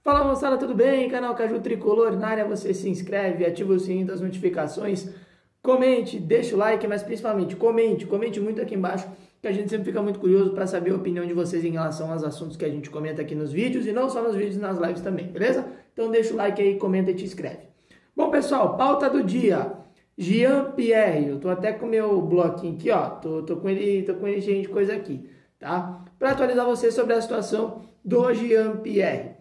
Fala moçada, tudo bem? Canal Caju Tricolor na área, você se inscreve, ativa o sininho das notificações, comente, deixa o like, mas principalmente comente muito aqui embaixo, que a gente sempre fica muito curioso para saber a opinião de vocês em relação aos assuntos que a gente comenta aqui nos vídeos e não só nos vídeos, nas lives também, beleza? Então deixa o like aí, comenta e te inscreve. Bom pessoal, pauta do dia, Jean-Pierre, eu tô até com o meu bloquinho aqui, ó, tô com ele cheio de coisa aqui, tá? Para atualizar vocês sobre a situação do Jean-Pierre.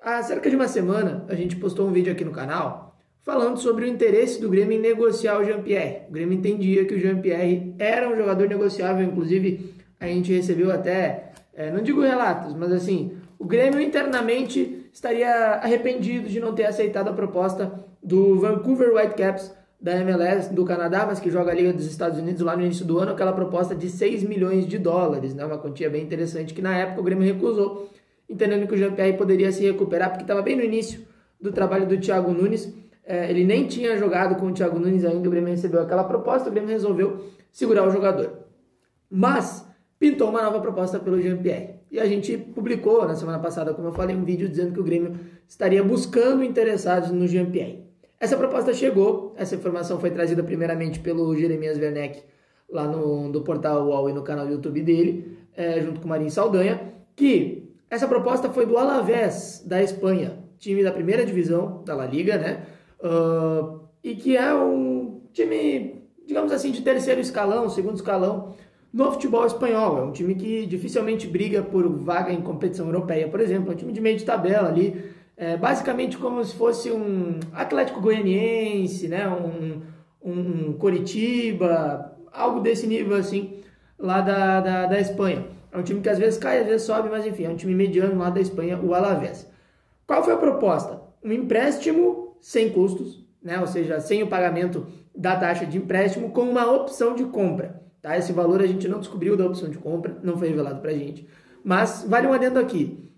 Há cerca de uma semana, a gente postou um vídeo aqui no canal falando sobre o interesse do Grêmio em negociar o Jean-Pierre. O Grêmio entendia que o Jean-Pierre era um jogador negociável, inclusive a gente recebeu até, não digo relatos, mas assim, o Grêmio internamente estaria arrependido de não ter aceitado a proposta do Vancouver Whitecaps da MLS do Canadá, mas que joga a Liga dos Estados Unidos lá no início do ano, aquela proposta de 6 milhões de dólares, né? Uma quantia bem interessante que na época o Grêmio recusou, entendendo que o Jean-Pierre poderia se recuperar, porque estava bem no início do trabalho do Thiago Nunes. Ele nem tinha jogado com o Thiago Nunes ainda, o Grêmio recebeu aquela proposta, o Grêmio resolveu segurar o jogador. Mas pintou uma nova proposta pelo Jean-Pierre. E a gente publicou na semana passada, como eu falei, um vídeo dizendo que o Grêmio estaria buscando interessados no Jean-Pierre. Essa proposta chegou, essa informação foi trazida primeiramente pelo Jeremias Werneck, lá no portal UOL e no canal do YouTube dele, junto com o Marinho Saldanha, que essa proposta foi do Alavés, da Espanha, time da primeira divisão da La Liga, né? E que é um time, digamos assim, de terceiro escalão, segundo escalão no futebol espanhol. É um time que dificilmente briga por vaga em competição europeia, por exemplo. É um time de meio de tabela ali, basicamente como se fosse um Atlético Goianiense, né? Um Coritiba, algo desse nível assim, lá da Espanha. É um time que às vezes cai, às vezes sobe, mas enfim, é um time mediano lá da Espanha, o Alavés. Qual foi a proposta? Um empréstimo sem custos, né? Ou seja, sem o pagamento da taxa de empréstimo, com uma opção de compra. Tá? Esse valor a gente não descobriu da opção de compra, não foi revelado pra gente. Mas vale um adendo aqui.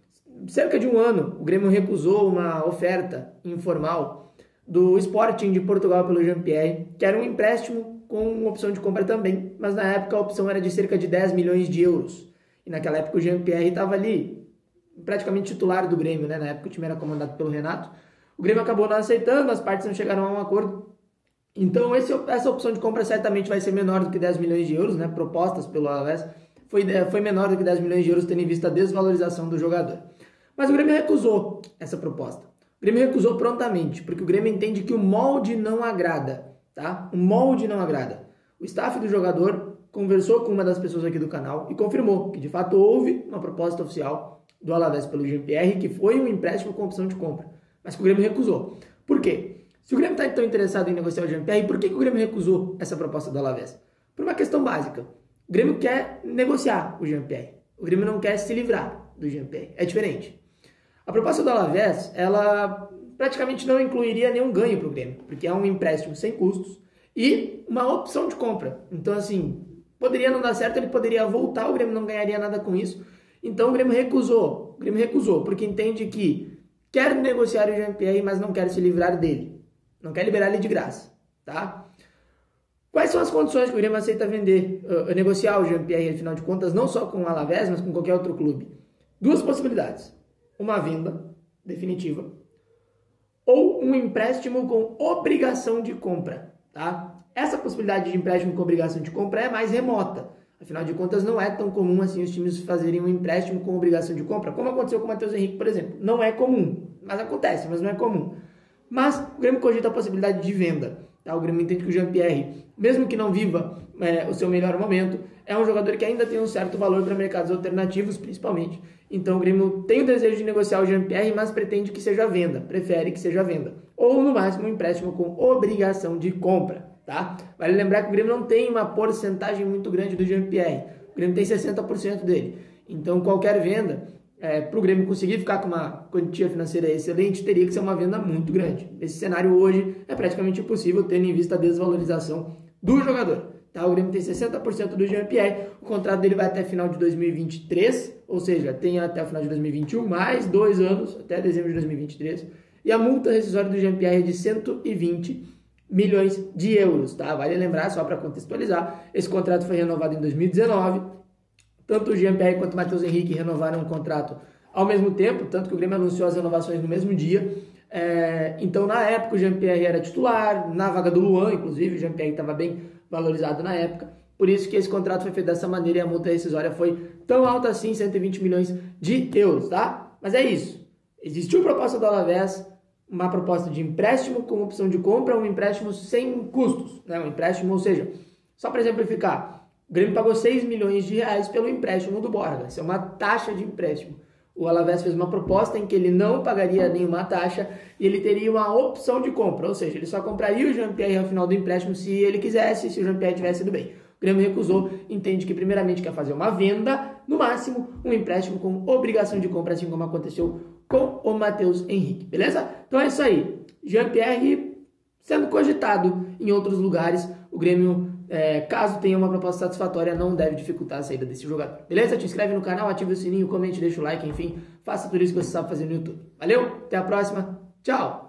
Cerca de um ano, o Grêmio recusou uma oferta informal do Sporting de Portugal pelo Jean-Pierre, que era um empréstimo com opção de compra também, mas na época a opção era de cerca de 10 milhões de euros. E naquela época o Jean-Pierre estava ali, praticamente titular do Grêmio, né? Na época o time era comandado pelo Renato. O Grêmio acabou não aceitando, as partes não chegaram a um acordo. Então essa opção de compra certamente vai ser menor do que 10 milhões de euros, né? Propostas pelo Alavés. Foi menor do que 10 milhões de euros, tendo em vista a desvalorização do jogador. Mas o Grêmio recusou essa proposta. O Grêmio recusou prontamente, porque o Grêmio entende que o molde não agrada, tá? O molde não agrada. O staff do jogador conversou com uma das pessoas aqui do canal e confirmou que de fato houve uma proposta oficial do Alavés pelo Jean-Pierre, que foi um empréstimo com opção de compra, mas que o Grêmio recusou. Por quê? Se o Grêmio está tão interessado em negociar o Jean-Pierre, por que o Grêmio recusou essa proposta do Alavés? Por uma questão básica. O Grêmio quer negociar o Jean-Pierre. O Grêmio não quer se livrar do Jean-Pierre. É diferente. A proposta do Alavés, ela praticamente não incluiria nenhum ganho para o Grêmio, porque é um empréstimo sem custos e uma opção de compra. Então, assim, poderia não dar certo, ele poderia voltar, o Grêmio não ganharia nada com isso. Então o Grêmio recusou. O Grêmio recusou porque entende que quer negociar o Jean-Pierre, mas não quer se livrar dele. Não quer liberar ele de graça, tá? Quais são as condições que o Grêmio aceita negociar o Jean-Pierre, afinal de contas, não só com o Alavés, mas com qualquer outro clube? Duas possibilidades. Uma venda definitiva ou um empréstimo com obrigação de compra, tá? Essa possibilidade de empréstimo com obrigação de compra é mais remota. Afinal de contas, não é tão comum assim os times fazerem um empréstimo com obrigação de compra, como aconteceu com o Matheus Henrique, por exemplo. Não é comum, mas acontece, mas não é comum. Mas o Grêmio cogita a possibilidade de venda. Tá? O Grêmio entende que o Jean-Pierre, mesmo que não viva o seu melhor momento, é um jogador que ainda tem um certo valor para mercados alternativos, principalmente. Então o Grêmio tem o desejo de negociar o Jean-Pierre, mas pretende que seja venda, prefere que seja venda. Ou, no máximo, um empréstimo com obrigação de compra. Tá? Vale lembrar que o Grêmio não tem uma porcentagem muito grande do Jean-Pierre. O Grêmio tem 60% dele. Então qualquer venda, para o Grêmio conseguir ficar com uma quantia financeira excelente, teria que ser uma venda muito grande. Esse cenário hoje é praticamente impossível, tendo em vista a desvalorização do jogador. Tá? O Grêmio tem 60% do Jean-Pierre, o contrato dele vai até final de 2023, ou seja, tem até o final de 2021, mais 2 anos, até dezembro de 2023. E a multa rescisória do Jean-Pierre é de 120 milhões de euros, tá? Vale lembrar, só para contextualizar, esse contrato foi renovado em 2019, tanto o Jean-Pierre quanto o Matheus Henrique renovaram um contrato ao mesmo tempo, tanto que o Grêmio anunciou as renovações no mesmo dia. Então, na época, o Jean-Pierre era titular, na vaga do Luan, inclusive, o Jean-Pierre estava bem valorizado na época. Por isso que esse contrato foi feito dessa maneira e a multa rescisória foi tão alta assim, 120 milhões de euros, tá? Mas é isso. Existiu proposta do Alavés, uma proposta de empréstimo com opção de compra, um empréstimo sem custos, né? Um empréstimo, ou seja, só para exemplificar, o Grêmio pagou 6 milhões de reais pelo empréstimo do Borja. Isso é uma taxa de empréstimo. O Alavés fez uma proposta em que ele não pagaria nenhuma taxa e ele teria uma opção de compra, ou seja, ele só compraria o Jean-Pierre ao final do empréstimo se ele quisesse, se o Jean-Pierre tivesse ido bem. O Grêmio recusou, entende que primeiramente quer fazer uma venda, no máximo um empréstimo com obrigação de compra, assim como aconteceu com o Matheus Henrique, beleza? Então é isso aí, Jean-Pierre sendo cogitado em outros lugares, o Grêmio, caso tenha uma proposta satisfatória, não deve dificultar a saída desse jogador, beleza? Te inscreve no canal, ativa o sininho, comente, deixa o like, enfim, faça tudo isso que você sabe fazer no YouTube. Valeu, até a próxima, tchau!